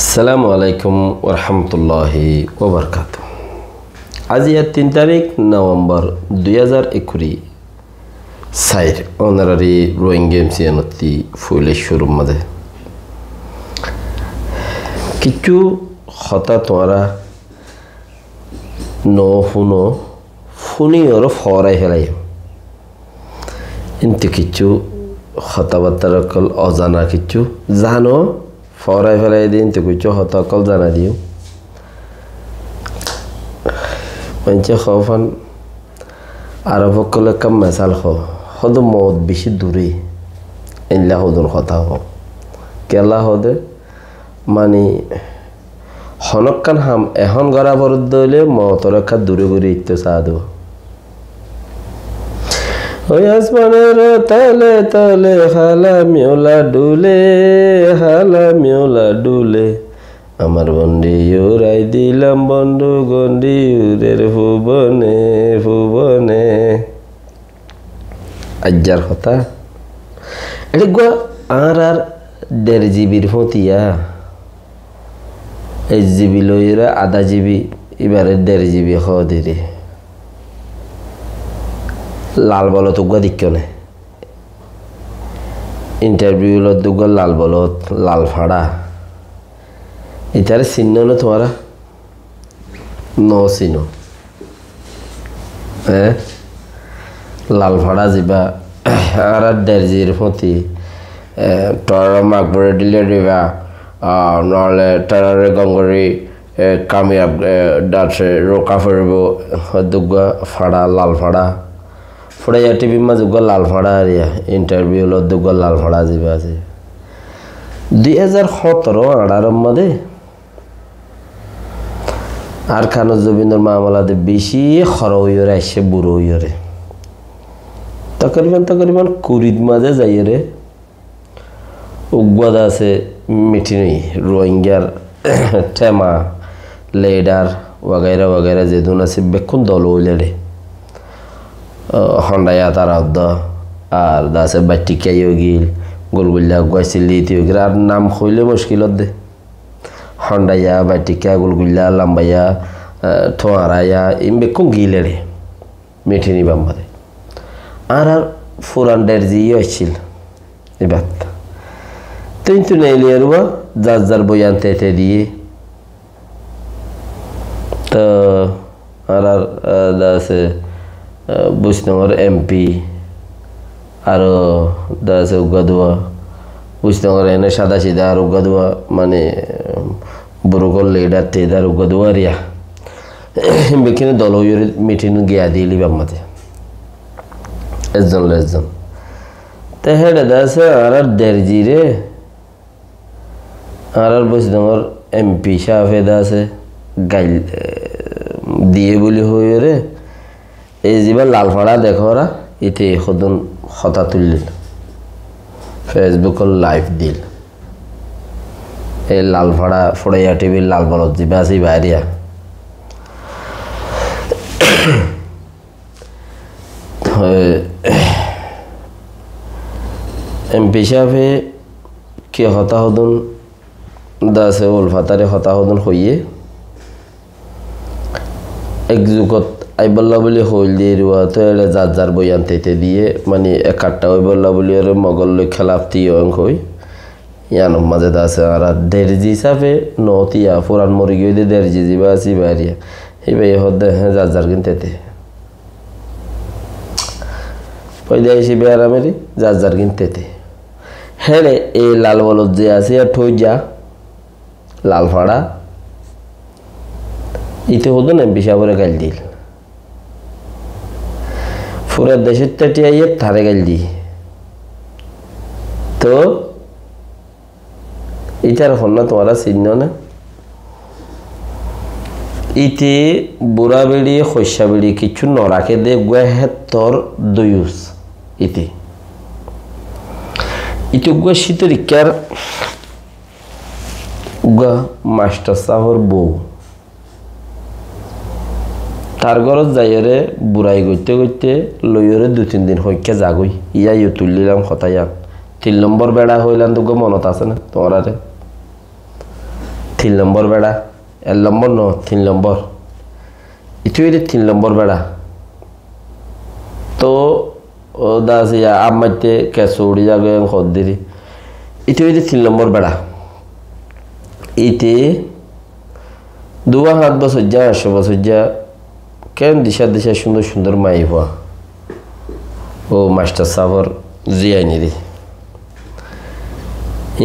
আসসালামু আলাইকুম ওরহামতুল্লাহি ওবরকাতুহ। আজ 3 তারিখ নভেম্বর 2021 সাইর অনারারি রোহিঙ্গা এমসিএনতি ফুলে শুরু মধ্যে কিছু হতা তোমরা নো হুনো ফুনি ওর ফরাই হেলাই কিন্তু কিছু হতাবার্তার কল অজানা কিছু জানো ফরাই ফেলাই দিন তো কিছু হতকল জানা দিও মানুষে খান আরব কলে কাম মেসাল হদ মদ বেশি দূরে এনলা হদন কথা কেলা হদে মানে হনকান হাম এখন গড়া বরদ হইলে মতরক্ষা দূরে ঘুরে ইত্য সাধু ওই আসমানের তলে তলে হালা মিওলা ডুলে আমার বন্ডি উড়াই দিলাম বন্ধু গন্ডি উড়ের ভুবনে ভুবনে আজ্জার কথা এটা গুয়া আর 1.5 জিবির ফতিয়া 1 জিবি লইরা আধা জিবি এবারে 1.5 জিবি খাওয়া দিরে লাল বলত উগা দিক্য নে ইন্টারভিউ দুগা লাল বলত লাল ফাড়া ইতারে চিহ্ন না তোমারা ন চিহ্ন লাল ফাড়া যাবা আর 1.5 জির ফতি টর মাকবরে দিলে দিবা নহলে টারারে গঙ্গরি কামিয়াব ডাছে রোকা ফেরব দুগা ফাড়া লাল ফাড়া ফড়াইয়া টিভি মাঝে লাল ফাড়া আরিয়া ইন্টারভিউ দুগা লাল ফাড়া যাবা আছে 2017-18 মধ্যে আর খানো জবিন্দর মামলাতে বেশি খর হইরে আসছে বুড়ো হইরে তকরিবান কুড়িদ মাঝে যাইরে উগ্বাদ আছে মিটিনি রোহিঙ্গার টেমা লেডার ওয়াগাইরা ওয়াগাইরা যেদুন আছে বেক্ষণ দল হইলে রে হন্ডাইয়া তার আর দাসে বাটিকাইও গিল গোলগুল্লা গাইছিলি আর নাম হইলে মুশকিলত দে হন্ডাইয়া বাটিকা গোলগুল্লা লাম্বাইয়া থোয়ারাইয়া ইম বেক্ষণ গিলে রে মিঠিনি বাম্বারে আর ফুরান 1.5 জি আসছিল এবার কিন্তু নাইলে আরবা যার বই আনতে দিয়ে তো আর দাসে বুঝনগর এমপি আর দাসে উগাদুয়া বুঝনগর এনে সাদা সিধা আর উগাদুয়া মানে বুড়োকল লেডার তেদার উগাদুয়া রিয়া বেখানে দল হইরে মিটিং গিয়া দিলি বাম্মাতে একজন তে হেডে দাসে আর 1.5 জি রে আর বুঝনগর এমপি সাহেব দাসে গাইল দিয়ে বলি হইরে এই যেবার লাল ফাড়া দেখো ওরা ইতে সদন হতা তুললিল ফেসবুকর লাইভ দিল এই লাল ফাড়া ফড়াইয়া টিভির লাল বলত যাবা আছে বাইরিয়া এমপি সাহেবে কে হতা হদন দাসে উলফাতারে হতা হদন হইয়ে এক যুগত আইবল্লা বলি হইল দিয়ে রুয়া তো এটা যার বই আনতে দিয়ে মানে একাটটা ওই বললা বলি ওর মগল লই খেলাফতি অঙ্ক হই ইয়ানোর মাঝে আছে আর 1.5 জি হিসাবে নতিয়া পুরান মরি গিয়ে 1.5 জি যাবা আছি বাইরিয়া এই ভাই হদ হ্যাঁ যার কিনতে পয়দা হিসেবে আরামেরই যার কিনতে হ্যাঁ রে এই লাল বলদ যে আছে আর ঠই যা লাল ফাড়া ইতে হতো না বিষাবরে গাইল দিল পুরা দেশের টাটিয়ে থারে গাইল দি তো ইটার হন্না তোমারা চিহ্ন না ইতে বুড়া বেড়ি শস্যা বেড়ি কিছু নরাকে দে গুয়া হেতর দয়ুস ইতে গুয়া শীতের ইকার গুয়া মাস্টার সাহর বউ তার ঘরত যাইরে বুড়াই করতে লইরে 2-3 দিন হইকে যাগই ইয়া তুলিলাম হতাইয়া 3 নম্বর বেড়া হইলাম তো মনত আছে না তোমারে 3 নম্বর বেড়া 1 নম্বর ন 3 নম্বর itu ini 3 নম্বর বেড়া তো ও দাসিয়া আমাতে কেসুড়ি জাগে খদ্দিরি itu ini 3 নম্বর বেড়া ইতে দুয়া হাত বছর যা 100 বছর যা কেন দিশা দিশা সুন্দর সুন্দর মাইবা ও মাস্টার সাফর জিয়ানি রে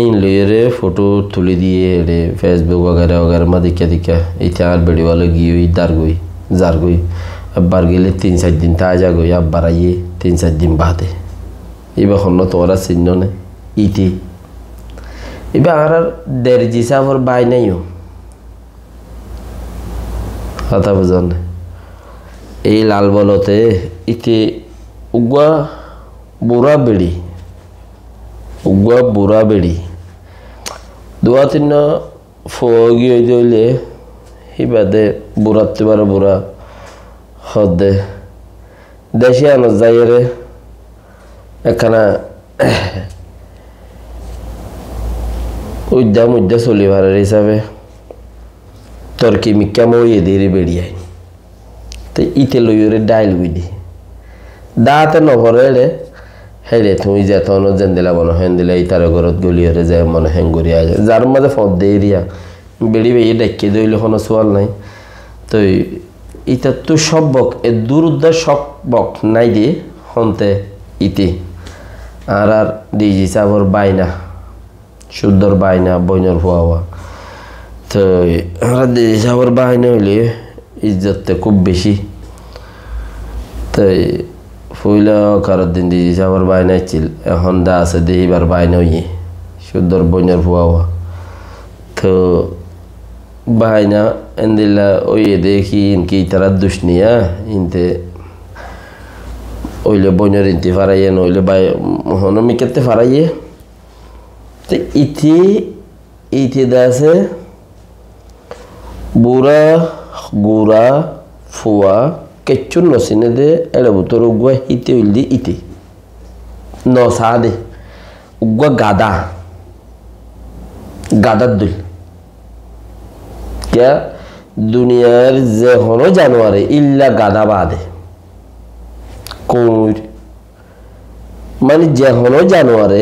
इन लेरे फोटो तुले दिए रे फेसबुक वगैरह वगैरह में दिखा इतिहास वीडियो वाले गई जार गई अब बार गए 3-4 दिन ताजा गई अब बार आइए 3-4 दिन बाद ये हम तोरा सिन्नो ने इति ये आर दर्जी साहब और बाई नहीं हो आता बजान ये लाल बोलोते इति उगवा बुरा बेड़ी दुआ तीन फोगी होइले ही बादे बुरा तिबार बुरा हदे देशे आनो जाइरे एखाना उद्दा चली भार हिसाबे तर्की मिक्का मोये देरी बेड़िया तो इते लइरे डाइल बुझी दाते नभरे हेरे तुम जेतनो जेंदिला बनो हेंदिला इतार घरत गलियरे जाय मन हेंगुरी आ जार मजे फद देरिया बेड़ी बे डेके दइले कोनो सवाल নাই তো এটা তো সবক এ দুরুদ্দা সবক নাই দি হন্তে ইতি আর দিজি সাবর বাইনা সুন্দর বাইনা বইনর হওয়া তো আর দিজি সাবর বাইনা হইলে ইজ্জত খুব বেশি তাই ফুইলা কারো দিন দিজি সাবর বাইনা ছিল এখন দা আছে দেইবার বাইনা হইয়ে সুন্দর বইনর হওয়া তো বাইনা এন্দিলা ওই দেখি ইনকি তারা দুশনিয়া ইনতে ওইলে বইনর ইনতে ফারাইয়ে নইলে বাই হনো মিকেতে ফারাইয়ে তো ইতি দাসে বুড়া গুড়া ফুয়া কেচুন নসিনে দে এলে বুতর উগুয়া হিতে উইলদি ইতি ন সাদে উগুয়া গাদার দুল क्या दुनियार जे हनो जानवर इल्ला गादा बादे कुर मानी जे हनो जानवर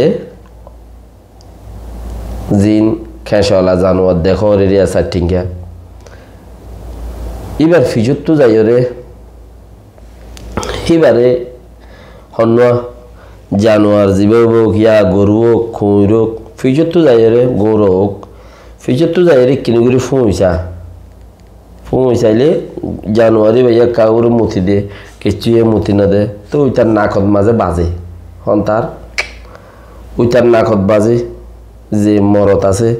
जिन खेशला जानवर देखो रे रिया साटिंगा इबार फिजुत तो जायो रे इबारे हनो जानवर जीवो या गरु खुरो फिजुत तो जायो रे गरु फिजत तो जाए किनगुरी फुईसाइले जानुआरी भैया कागुर मुथि दे केचुए मुथि न दे तो उतार नाकत माजे बाजे हंतार उतार नाकत बाजे जे मरत आछे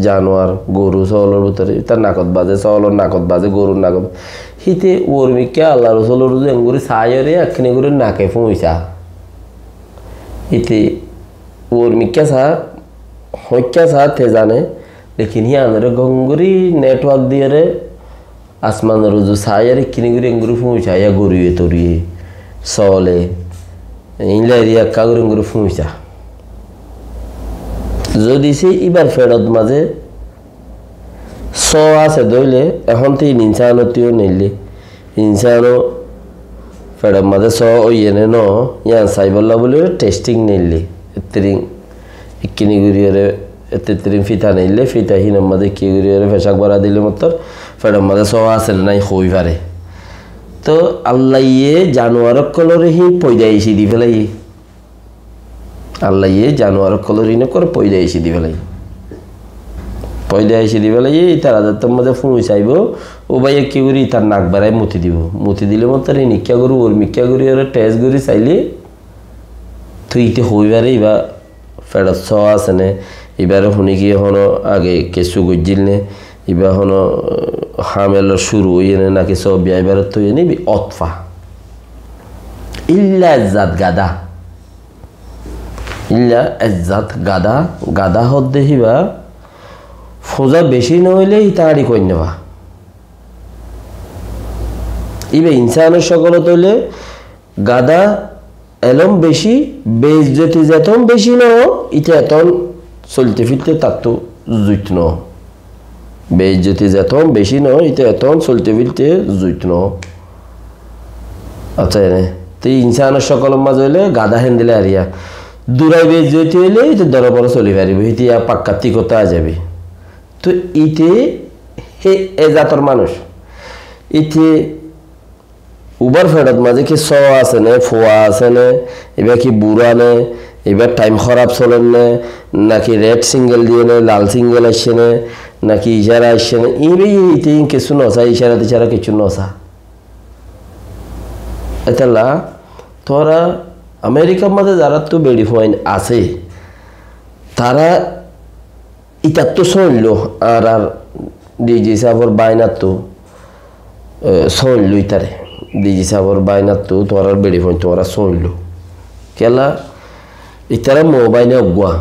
जानुआर गरु सलर भीतरे उतार नाकत बाजे सलर नाकत बाजे गरु नाकत हिते उर्मिके आल्लाह रसूलर जे अंगुरी सायरे किनगुरी नाके फुईसा हिते उर्मिके सा होक्या सा थे जाने लेकिन यहाँ गंगुरी नेटवर्क दिए रे आसमान रोजो सायर किनिगुरी अंगुरी फुंचा या गुरुए तोरिए सोले इनला एरिया कागुरी अंगुरी फुंचा जो दिसे इबार फेरत माजे सो आसे दोइले এখন তে ইনসানো তিও নেলে ইনসানো फेरत माजे सो ओयेने नो या साइबल्ला বলে টেস্টিং নেলে তিরিং কিনিগুরি রে तेतरीन फिता नहीं ले फिता ही नम्मदे की गुरी रे फैशाक बरा दिले मतलब फेडम मदे सवा आसेल नहीं होई पारे तो अल्लाह ये जानवर कलरे ही पैदाइशी दी फेलाई अल्लाह ये जानवर कलरे न कर पैदाइशी दी फेलाई तारा दत्तम मदे फुई चाइबो ओ भाई की गुरी तार नाक बराय मुति दिबो मुति दिले मतलब निक्या गुरु और मिक्या गुरी रे टेस्ट गुरी चाइले तो इते होई पारे इबा फेडत सवा आसेने इबारे होने की होनो आगे केसु गुजिल ने इबा होनो हामेल शुरू ये ने ना कि सब ब्याह इबारे तो ये नहीं भी अतफा इल्ला इज्जत गादा होत दे हिबा फोजा बेशी न होइले इताड़ी कोई नेबा इबे इंसान शकल तोले गादा एलम बेशी बेइज्जती जेतम बेशी न इते एतन चलते फिरते तार तो जुटनो বেইজ্জতি যেতন বেশি নয় এটা এতন চলতে ফিরতে জুইত ন আচ্ছা এনে তো ইনসানের সকলের মাঝে হইলে গাদা হেন দিলে আরিয়া দূরাই বেইজ্জতি হইলে এটা দরা বড় চলি পারিব ইতিয়া পাক্কাতি কোথায় যাবে তো ইতে হে এ জাতর মানুষ ইতে উবার ফেরত মাঝে কি স আছে নে ফোয়া আছে নে এবার কি বুড়া নে এবার টাইম খারাপ চলেন নে নাকি রেড সিঙ্গেল দিয়ে নে লাল সিঙ্গেল আসছে নে নাকি ইশারা আসছে না এইভাবে ইতে কিছু নসা ইশারা টিশারা কিছু নসা এতলা তোরা আমেরিকার মধ্যে যারা তো বেড়ি পয়েন্ট আছে তারা ইতার তো শুনল আর ডিজি সাহর বাইনার তো শুনল ইতারে ডিজি সাহর বাইনার তো তোরা বেড়ি পয়েন্ট তোরা শুনল কেলা ইতারা মোবাইলে অগুয়া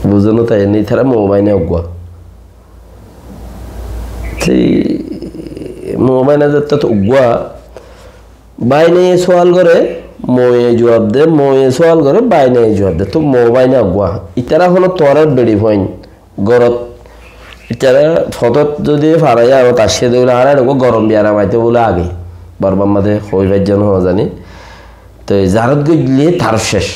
বুঝলো তাই নি তারা মোবাইলে অগুয়া সেই মোবাইলে যেতে তো অগুয়া বাইনে সওয়াল করে ময়ে জবাব দে ময়ে সওয়াল করে বাইনে জবাব দে তো মোবাইলে অগুয়া ইতারা হলো তোরার বেড়ি পয়েন্ট গরত ইতারা ফটোত যদি ফারাই আর তার সাথে বলে আর গরম বিয়ারা মাইতে বলে আগে বারবার মাঝে হইবার জন্য হওয়া জানি তো জারত গইলে তার শেষ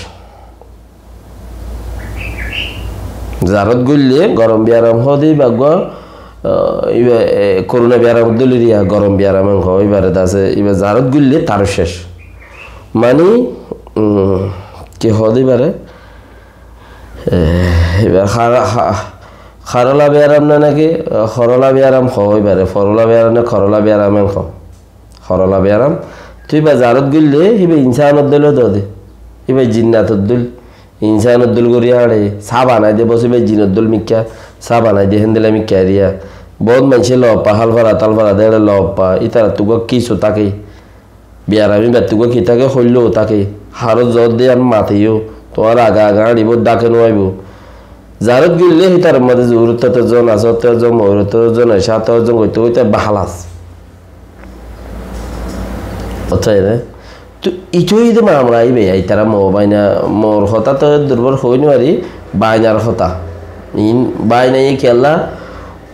জারত গইলে গরম বিয়ারাম হদি বাগ করোনা বিয়ারাম দলিয়া গরম বিয়ারাম এবারে আছে এবার জারত গইলে তার শেষ মানে কি হদি পারে এবার খারলা বিয়ারাম না নাকি খরলা বিয়ারাম হয় পারে ফরলা বিয়ারাম না খরলা বিয়ারাম খরলা বিয়ারাম তুই বা জারত গিললে হিবে ইনসানত দিল তো দে হিবে জিন্নাতর দুল ইনসানত দুল করিয়া আড়ে চা বানাই দে বসে বে জিনত মিক্কা চা বানাই দিয়ে হেন্দিলা মিক্কা দিয়া বহুত মানুষে লপা হালফারা তালফারা দেড়ে লপা ইতারা তুগো কিছু তাকে বিয়ারামি বা তুগো কি তাকে হইল তাকে হারো জত দিয়ে আমি মাতিও তোমার আগা আগা আড়িব ডাকে নোয়াইব জারত গিললে হিতার মধ্যে জুরুত্তর জন আসত্তর জন ময়ূরত্তর জন সাতর জন হইতে হইতে বাহালাস অথাই রে তো ইচুই দে আমরা আইবে আই তারা মোবাইনা মোর হতা তো দুর্বল হই নারি বাইনার হতা ইন বাইনা ই খেলা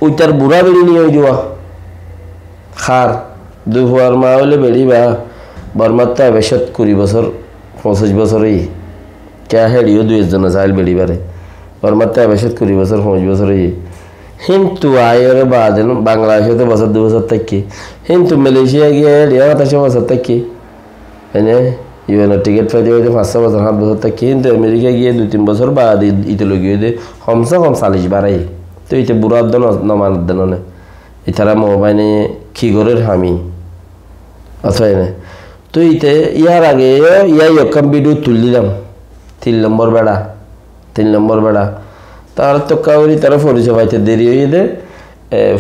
উইতার বুড়া বেড়ি নিয়ে যাওয়া খার দুপুয়ার মা হইলে বেড়ি বা বর্মাত্তা 20 বছর 25 বছরই কে হেড়িও 2 জন যাইল বেড়ি বারে বর্মাত্তা 20 বছর 25 বছরই কিন্তু আয়ের বাদ বাংলাদেশে তো বছর 2 বছর থাকি কিন্তু মালয়েশিয়া গিয়ে হেড়িয়া 28 বছর থাকি এনে ইউএন টিকিট পাইতে হইতে 5 বছর 7 বছর থাকি কিন্তু আমেরিকা গিয়ে 2-3 বছর বাদ ইতে লগিয়ে দে কমসে কম 40 বাড়াই তো ইতে বুড়ার দন নমানের দেন না ইতারা মোবাইলে কি করে হামি অথবা না তো ইতে ইয়ার আগে ইয়াই অকাম ভিডিও তুললাম 3 নম্বর বেড়া তার তো কাউরি তারা পরিচয় পাইতে দেরি হয়ে দে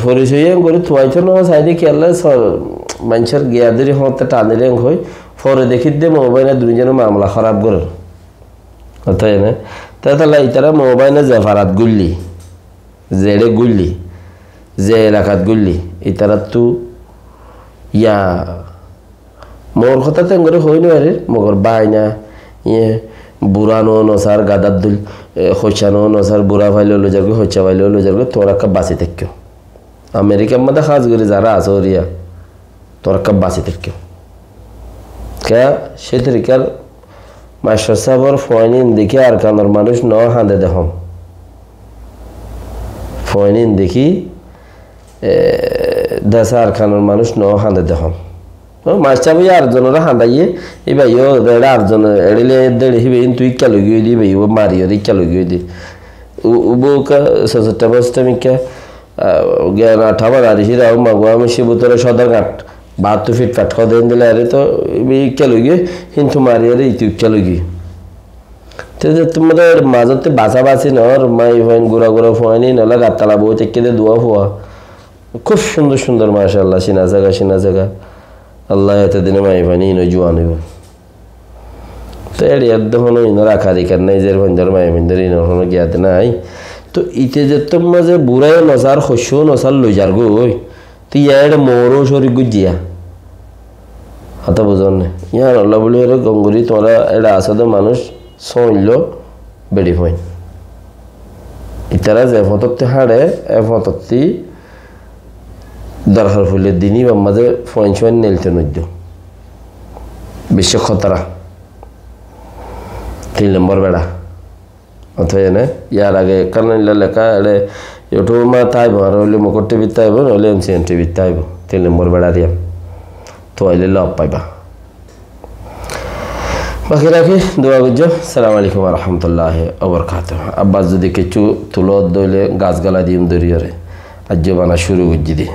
পরিচয় করে থুয়াইতো না সাইডে খেলা মানুষের গিয়াদের হতে টানিলে হয় পরে দেখি দে মোবাইলে দুজনের মামলা খারাপ করে তাই না তাহলে ইতারা মোবাইলে জেফারাত গুল্লি জেড়ে গুল্লি যে এলাকাত গুল্লি ইতারা তো ইয়া মোর কথা তো করে হই নয় মগর বাইনা ইয়ে বুড়ানো নসার গাদার দুল হইসানো নসার বুড়া ভাইলে লো যাবে হইসা ভাইলে লো যাবে তোরা কাপ বাঁচি থাকো আমেরিকার মধ্যে খাস করে যারা আছে ওরিয়া তোরা কাপ বাঁচি থাকো কে সে তরিকার মাস্টার সাহেবর ফয়নিন দেখি আর কানোর মানুষ ন হাঁদে দেখম ফয়নিন দেখি দেশা আর খানোর মানুষ ন হাঁদে দেখম মাস্টার ভাই আর জনের হাঁদাইয়ে এই ভাই ও আর জন এড়িলে দেড় হিবে তুই ইকা লগিয়ে দি ভাই ও মারিও ইকা লগিয়ে দি উবোকা সচেষ্টা বসটা মিকা জ্ঞান আঠাবার আর হিরা মাগুয়া আমি শিবুতরে সদরঘাট 72 ফিট কাঠ দেন দিলে আরে তো ইকা লগিয়ে কিন্তু মারিয়ে রে ইকা লগিয়ে তো তোমাদের মাঝতে বাঁচাবাচি নর মাই ফাইন গুড়া গুড়া ফোয়ানি নলা গাতলা বউ থেকে দোয়া ফোয়া খুব সুন্দর সুন্দর মাশাআল্লাহ সিনা জায়গা আল্লাহ এত দিনে মাই ফানি ইনো জোয়ান হইব তো এর একদম ইনো রাখা দিকার নাই যে বন্ধর মাই বন্ধর ইনো কোনো জ্ঞাত নাই তো ইতে যে তোমার যে বুড়াই নসার শস্য নসার লই যার গই তো ইয়ার মোরও শরীর গুজিয়া হাতা বুঝন না ইয়ার আল্লাহ বলি এর গঙ্গুরি তোরা এটা আসলে মানুষ সইল বেড়ি হয় ইতারা যে ফততে হাড়ে এ ফততি দরকার হইলে দিনই বা মাঝে ফয়েন নেলতে নদ্য বিশ্ব খতরা 3 নম্বর বেড়া অথবা এনে ইয়ার আগে কারণ লেখা এলে ইউটিউব মা তাইব আর হইলে মুকুট টিভি তাইব নইলে এমসিএন টিভি তাইব 3 নম্বর বেড়া দিয়া তো আইলে লাভ পাইবা বাকি রাখি দোয়া করছো সালাম আলাইকুম রহমতুল্লাহ ওবরকাত আব্বাস যদি কিছু তুলো দইলে গাছ গালা দিম দরিয়রে আজ বানা শুরু করছি দি